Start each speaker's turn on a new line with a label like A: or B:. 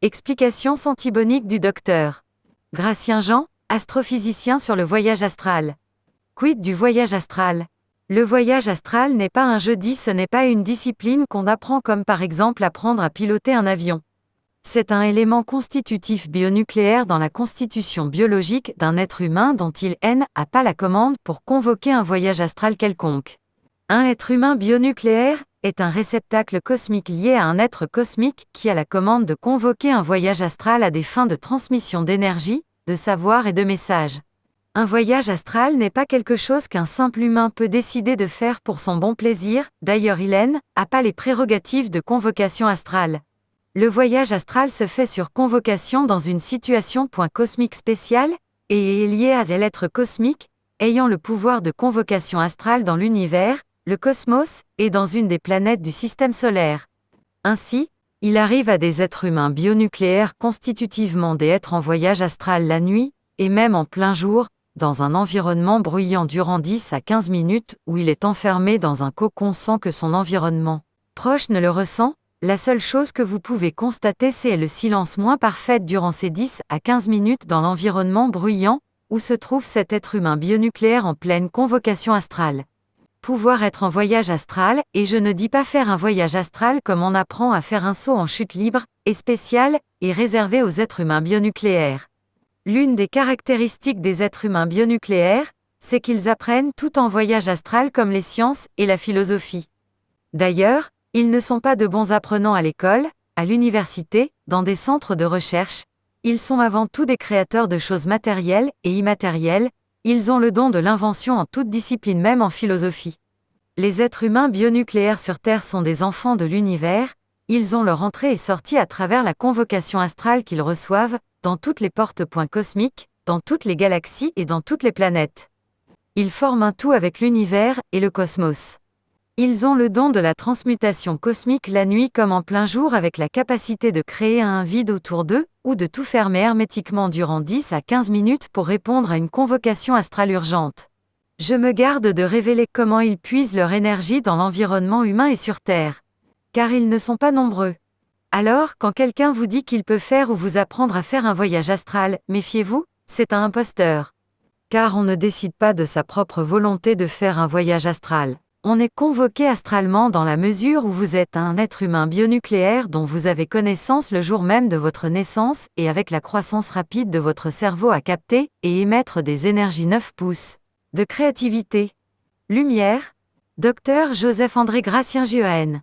A: Explication sentibonique du docteur Gratien Jean, astrophysicien sur le voyage astral. Quid du voyage astral? Le voyage astral n'est pas un jeu, ce n'est pas une discipline qu'on apprend comme par exemple apprendre à piloter un avion. C'est un élément constitutif bionucléaire dans la constitution biologique d'un être humain dont il n'a pas la commande pour convoquer un voyage astral quelconque. Un être humain bionucléaire est un réceptacle cosmique lié à un être cosmique qui a la commande de convoquer un voyage astral à des fins de transmission d'énergie, de savoir et de messages. Un voyage astral n'est pas quelque chose qu'un simple humain peut décider de faire pour son bon plaisir, d'ailleurs il n'a pas les prérogatives de convocation astrale. Le voyage astral se fait sur convocation dans une situation cosmique spéciale, et est lié à l'être cosmique, ayant le pouvoir de convocation astrale dans l'univers, le cosmos, et dans une des planètes du système solaire. Ainsi, il arrive à des êtres humains bionucléaires constitutivement d'être en voyage astral la nuit, et même en plein jour, dans un environnement bruyant durant 10 à 15 minutes où il est enfermé dans un cocon sans que son environnement proche ne le ressent. La seule chose que vous pouvez constater, c'est le silence moins parfait durant ces 10 à 15 minutes dans l'environnement bruyant, où se trouve cet être humain bionucléaire en pleine convocation astrale. Pouvoir être en voyage astral, et je ne dis pas faire un voyage astral comme on apprend à faire un saut en chute libre, est spécial, et réservé aux êtres humains bionucléaires. L'une des caractéristiques des êtres humains bionucléaires, c'est qu'ils apprennent tout en voyage astral comme les sciences et la philosophie. D'ailleurs, ils ne sont pas de bons apprenants à l'école, à l'université, dans des centres de recherche. Ils sont avant tout des créateurs de choses matérielles et immatérielles. Ils ont le don de l'invention en toute discipline, même en philosophie. Les êtres humains bionucléaires sur Terre sont des enfants de l'univers. Ils ont leur entrée et sortie à travers la convocation astrale qu'ils reçoivent, dans toutes les portes cosmiques, dans toutes les galaxies et dans toutes les planètes. Ils forment un tout avec l'univers et le cosmos. Ils ont le don de la transmutation cosmique la nuit comme en plein jour, avec la capacité de créer un vide autour d'eux, ou de tout fermer hermétiquement durant 10 à 15 minutes pour répondre à une convocation astrale urgente. Je me garde de révéler comment ils puisent leur énergie dans l'environnement humain et sur Terre. Car ils ne sont pas nombreux. Alors, quand quelqu'un vous dit qu'il peut faire ou vous apprendre à faire un voyage astral, méfiez-vous, c'est un imposteur. Car on ne décide pas de sa propre volonté de faire un voyage astral. On est convoqué astralement dans la mesure où vous êtes un être humain bionucléaire dont vous avez connaissance le jour même de votre naissance, et avec la croissance rapide de votre cerveau à capter et émettre des énergies 9 pouces. De créativité. Lumière. Dr Joseph André Gratien Jehan.